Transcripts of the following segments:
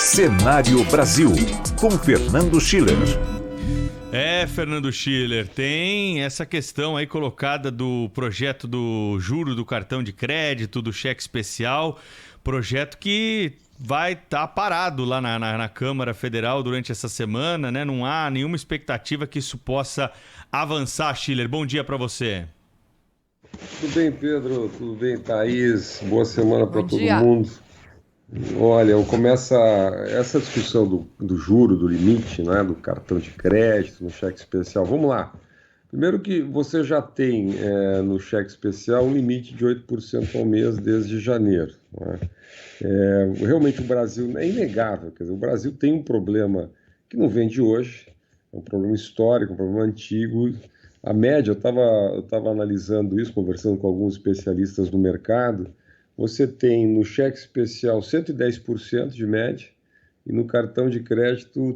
Cenário Brasil, com Fernando Schiller. Fernando Schiller, tem essa questão aí colocada do projeto do juro do cartão de crédito, do cheque especial, projeto que vai estar parado lá na Câmara Federal durante essa semana, né? Não há nenhuma expectativa que isso possa avançar, Schiller. Bom dia para você. Tudo bem, Pedro? Tudo bem, Thaís? Boa semana para todo dia. mundo. Olha, começa essa discussão do juro, do limite, né, do cartão de crédito, no cheque especial. Vamos lá. Primeiro que você já tem no cheque especial um limite de 8% ao mês desde janeiro, né? Realmente o Brasil, é inegável, quer dizer, o Brasil tem um problema que não vem de hoje, é um problema histórico, um problema antigo. A média, eu estava analisando isso, conversando com alguns especialistas do mercado. Você tem no cheque especial 110% de média e no cartão de crédito um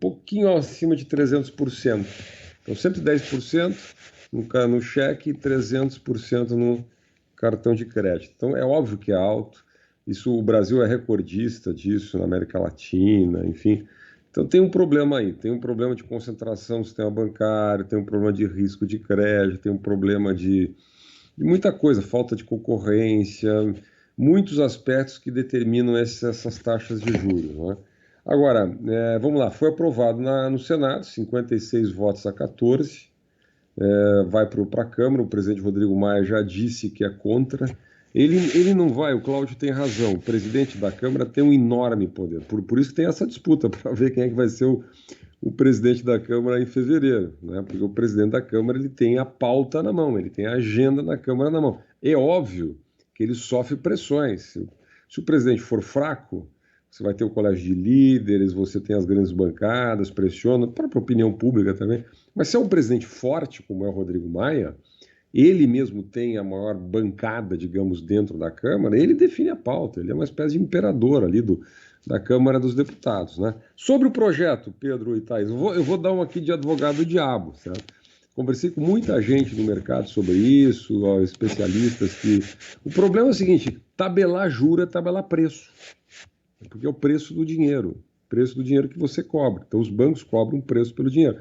pouquinho acima de 300%. Então 110% no cheque e 300% no cartão de crédito. Então é óbvio que é alto. Isso, o Brasil é recordista disso na América Latina, enfim. Então tem um problema aí, tem um problema de concentração do sistema bancário, tem um problema de risco de crédito, tem um problema de muita coisa, falta de concorrência, muitos aspectos que determinam essas taxas de juros, né? Agora, vamos lá, foi aprovado no Senado, 56 votos a 14, vai para a Câmara, o presidente Rodrigo Maia já disse que é contra. Ele não vai, o Cláudio tem razão, o presidente da Câmara tem um enorme poder, por isso que tem essa disputa, para ver quem é que vai ser o presidente da Câmara em fevereiro, né? Porque o presidente da Câmara ele tem a pauta na mão, ele tem a agenda da Câmara na mão. É óbvio que ele sofre pressões. Se o presidente for fraco, você vai ter o colégio de líderes, você tem as grandes bancadas, pressiona, a própria opinião pública também. Mas se é um presidente forte, como é o Rodrigo Maia, ele mesmo tem a maior bancada, digamos, dentro da Câmara, ele define a pauta, ele é uma espécie de imperador ali da Câmara dos Deputados, né? Sobre o projeto, Pedro e Thaís, eu vou dar um aqui de advogado do diabo, certo? Conversei com muita gente do mercado sobre isso, especialistas que... O problema é o seguinte, tabelar juro é tabelar preço, porque é o preço do dinheiro que você cobra. Então os bancos cobram um preço pelo dinheiro.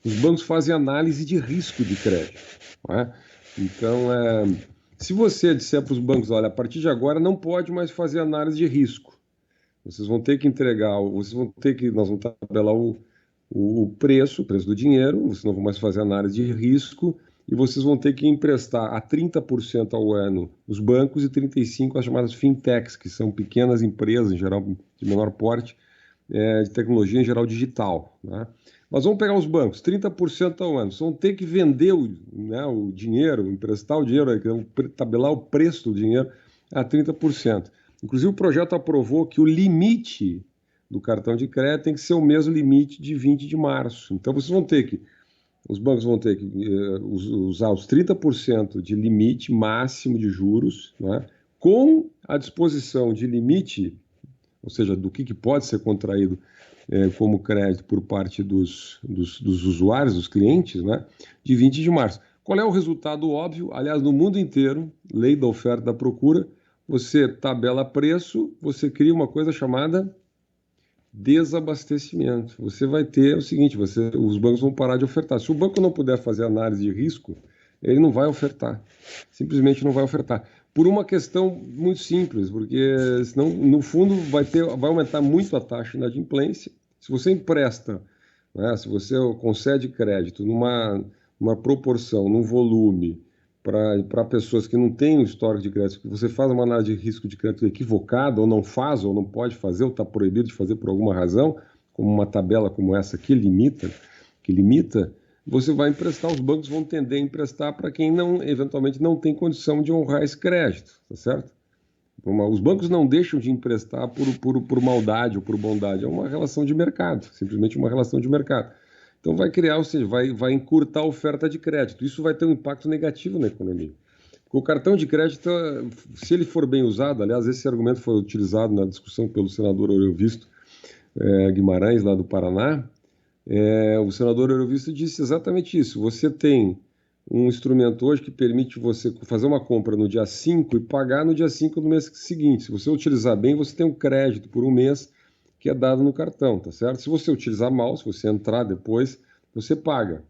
Os bancos fazem análise de risco de crédito, não é? Então, se você disser para os bancos, olha, a partir de agora não pode mais fazer análise de risco, vocês vão ter que nós vamos tabelar o preço do dinheiro, vocês não vão mais fazer análise de risco e vocês vão ter que emprestar a 30% ao ano os bancos e 35% as chamadas fintechs, que são pequenas empresas, em geral de menor porte, de tecnologia, em geral digital, né? Nós vamos pegar os bancos, 30% ao ano, vocês vão ter que vender o dinheiro, emprestar o dinheiro, tabelar o preço do dinheiro a 30%. Inclusive, o projeto aprovou que o limite do cartão de crédito tem que ser o mesmo limite de 20 de março. Então, os bancos vão ter que usar os 30% de limite máximo de juros, né, com a disposição de limite, ou seja, do que pode ser contraído como crédito por parte dos usuários, dos clientes, né, de 20 de março. Qual é o resultado óbvio? Aliás, no mundo inteiro, lei da oferta e da procura, você tabela preço, você cria uma coisa chamada desabastecimento. Você vai ter o seguinte, os bancos vão parar de ofertar. Se o banco não puder fazer análise de risco, ele não vai ofertar. Simplesmente não vai ofertar. Por uma questão muito simples, porque senão, no fundo, vai aumentar muito a taxa de inadimplência. Se você empresta, né, se você concede crédito numa proporção, num volume, para pessoas que não têm o histórico de crédito, que você faz uma análise de risco de crédito equivocada, ou não faz, ou não pode fazer, ou está proibido de fazer por alguma razão, como uma tabela como essa que limita, você vai emprestar, os bancos vão tender a emprestar para quem eventualmente não tem condição de honrar esse crédito, tá certo? Os bancos não deixam de emprestar por maldade ou por bondade, é uma relação de mercado, simplesmente uma relação de mercado. Então vai criar, ou seja, vai encurtar a oferta de crédito. Isso vai ter um impacto negativo na economia. Porque o cartão de crédito, se ele for bem usado, aliás, esse argumento foi utilizado na discussão pelo senador Eurovisto Guimarães, lá do Paraná. O senador Eurovisto disse exatamente isso. Você tem um instrumento hoje que permite você fazer uma compra no dia 5 e pagar no dia 5 do mês seguinte. Se você utilizar bem, você tem um crédito por um mês que é dado no cartão, tá certo? Se você utilizar mal, se você entrar depois, você paga.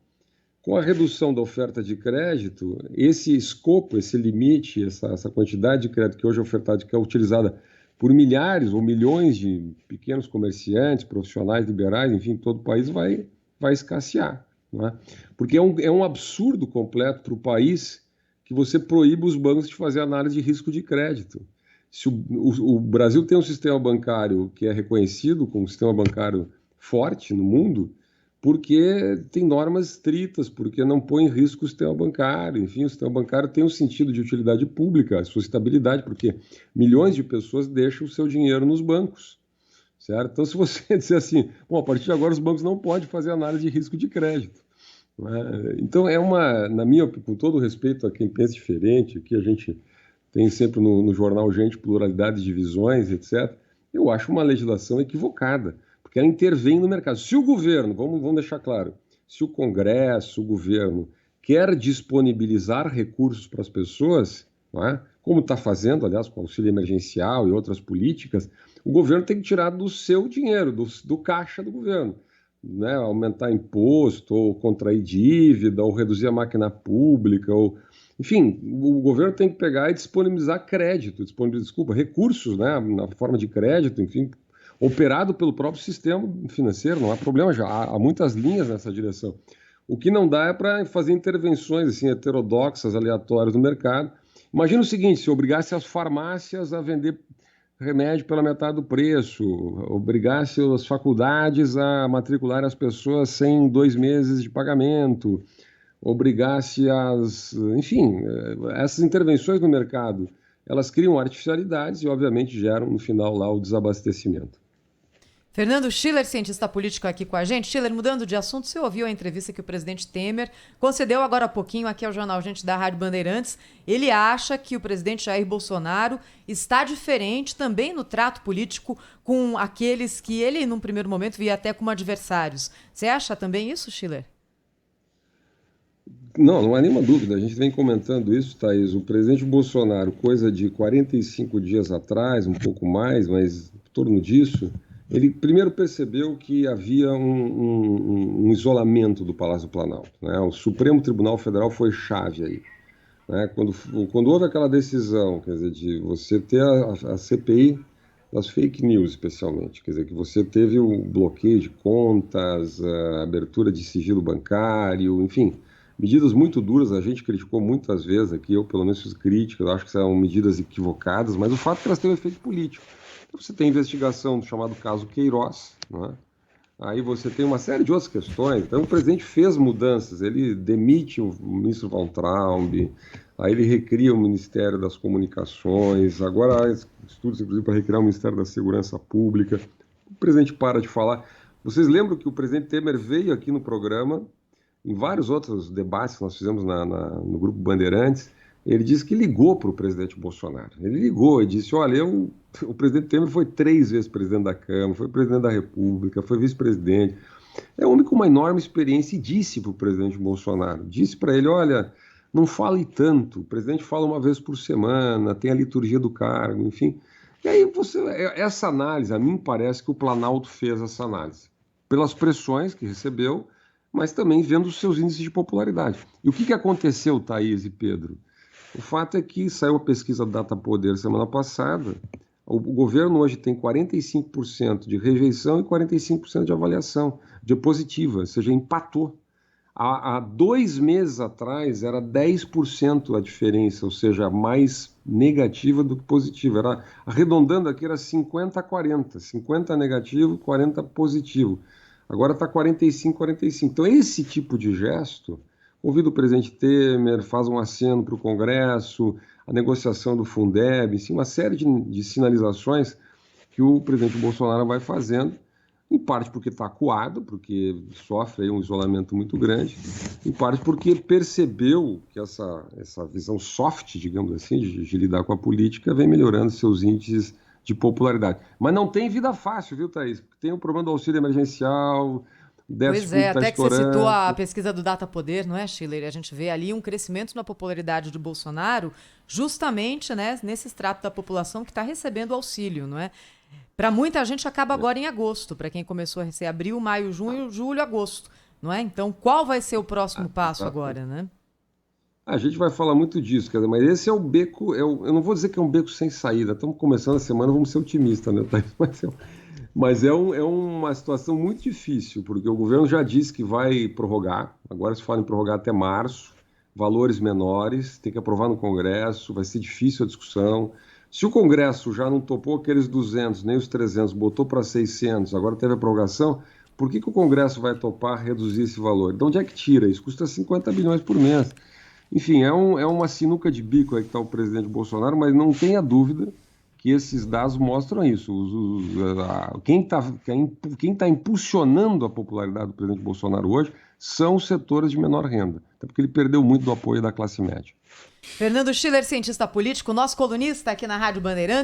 Com a redução da oferta de crédito, esse escopo, esse limite, essa quantidade de crédito que hoje é ofertada, que é utilizada por milhares ou milhões de pequenos comerciantes, profissionais liberais, enfim, todo o país vai escassear, não é? Porque é um absurdo completo para o país que você proíba os bancos de fazer análise de risco de crédito. Se o Brasil tem um sistema bancário que é reconhecido como um sistema bancário forte no mundo, porque tem normas estritas, porque não põe em risco o sistema bancário. Enfim, o sistema bancário tem um sentido de utilidade pública, a sua estabilidade, porque milhões de pessoas deixam o seu dinheiro nos bancos, certo? Então, se você disser assim, bom, a partir de agora os bancos não podem fazer análise de risco de crédito, né? Então, na minha opinião, com todo respeito a quem pensa diferente, que a gente tem sempre no jornal Gente, pluralidade de visões, etc., eu acho uma legislação equivocada, porque ela intervém no mercado. Se o governo, vamos deixar claro, se o Congresso, o governo, quer disponibilizar recursos para as pessoas, não é? Como está fazendo, aliás, com o auxílio emergencial e outras políticas, o governo tem que tirar do seu dinheiro, do caixa do governo, né? Aumentar imposto, ou contrair dívida, ou reduzir a máquina pública, ou... Enfim, o governo tem que pegar e disponibilizar crédito, recursos, né? Na forma de crédito, enfim, operado pelo próprio sistema financeiro, não há problema, já há muitas linhas nessa direção. O que não dá é para fazer intervenções assim, heterodoxas, aleatórias no mercado. Imagina o seguinte, se obrigasse as farmácias a vender remédio pela metade do preço, obrigasse as faculdades a matricular as pessoas sem 2 meses de pagamento, obrigasse enfim, essas intervenções no mercado, elas criam artificialidades e, obviamente, geram, no final, lá o desabastecimento. Fernando Schiller, cientista político aqui com a gente. Schiller, mudando de assunto, você ouviu a entrevista que o presidente Temer concedeu agora há pouquinho aqui ao Jornal Gente da Rádio Bandeirantes. Ele acha que o presidente Jair Bolsonaro está diferente também no trato político com aqueles que ele, num primeiro momento, via até como adversários. Você acha também isso, Schiller? Não há nenhuma dúvida. A gente vem comentando isso, Thaís. O presidente Bolsonaro, coisa de 45 dias atrás, um pouco mais, mas em torno disso, ele primeiro percebeu que havia um isolamento do Palácio do Planalto, né? O Supremo Tribunal Federal foi chave aí, né? Quando houve aquela decisão, quer dizer, de você ter a CPI das fake news, especialmente, quer dizer, que você teve o bloqueio de contas, a abertura de sigilo bancário, enfim, medidas muito duras, a gente criticou muitas vezes aqui, eu pelo menos fiz críticas, eu acho que são medidas equivocadas, mas o fato é que elas têm um efeito político. Você tem investigação do chamado caso Queiroz, né? Aí você tem uma série de outras questões. Então o presidente fez mudanças, ele demite o ministro Von Traub, aí ele recria o Ministério das Comunicações, agora há estudos, inclusive, para recriar o Ministério da Segurança Pública. O presidente para de falar. Vocês lembram que o presidente Temer veio aqui no programa, em vários outros debates que nós fizemos no Grupo Bandeirantes, ele disse que ligou para o presidente Bolsonaro. Ele ligou e disse, olha, o presidente Temer foi 3 vezes presidente da Câmara, foi presidente da República, foi vice-presidente. É um homem com uma enorme experiência e disse para o presidente Bolsonaro, disse para ele, olha, não fale tanto, o presidente fala uma vez por semana, tem a liturgia do cargo, enfim. E aí essa análise, a mim parece que o Planalto fez essa análise, pelas pressões que recebeu, mas também vendo os seus índices de popularidade. E o que aconteceu, Thaís e Pedro? O fato é que saiu a pesquisa do Datapoder semana passada, o governo hoje tem 45% de rejeição e 45% de avaliação, de positiva, ou seja, empatou. Há 2 meses atrás era 10% a diferença, ou seja, mais negativa do que positiva. Arredondando aqui, era 50-40, 50 negativo, 40 positivo. Agora está 45-45. Então esse tipo de gesto... Convida o presidente Temer, faz um aceno para o Congresso, a negociação do Fundeb, assim, uma série de sinalizações que o presidente Bolsonaro vai fazendo, em parte porque está acuado, porque sofre aí um isolamento muito grande, em parte porque percebeu que essa visão soft, digamos assim, de lidar com a política, vem melhorando seus índices de popularidade. Mas não tem vida fácil, viu, Thaís? Tem o problema do auxílio emergencial... Pois é, até que você citou a pesquisa do Datapoder, não é, Schiller? A gente vê ali um crescimento na popularidade de Bolsonaro, justamente, né, nesse extrato da população que está recebendo auxílio, não é? Para muita gente acaba agora em agosto, para quem começou a receber abril, maio, junho, julho, agosto, não é? Então, qual vai ser o próximo passo agora, né? A gente vai falar muito disso, quer dizer, mas esse é o beco, eu não vou dizer que é um beco sem saída, estamos começando a semana, vamos ser otimistas, né, Thaís? Mas é uma situação muito difícil, porque o governo já disse que vai prorrogar, agora se fala em prorrogar até março, valores menores, tem que aprovar no Congresso, vai ser difícil a discussão. Se o Congresso já não topou aqueles 200, nem os 300, botou para 600, agora teve a prorrogação, por que o Congresso vai topar reduzir esse valor? De onde é que tira? Isso custa 50 bilhões por mês. Enfim, é uma sinuca de bico aí que está o presidente Bolsonaro, mas não tenha dúvida que esses dados mostram isso. Quem está impulsionando a popularidade do presidente Bolsonaro hoje são os setores de menor renda, até porque ele perdeu muito do apoio da classe média. Fernando Schiller, cientista político, nosso colunista aqui na Rádio Bandeirantes.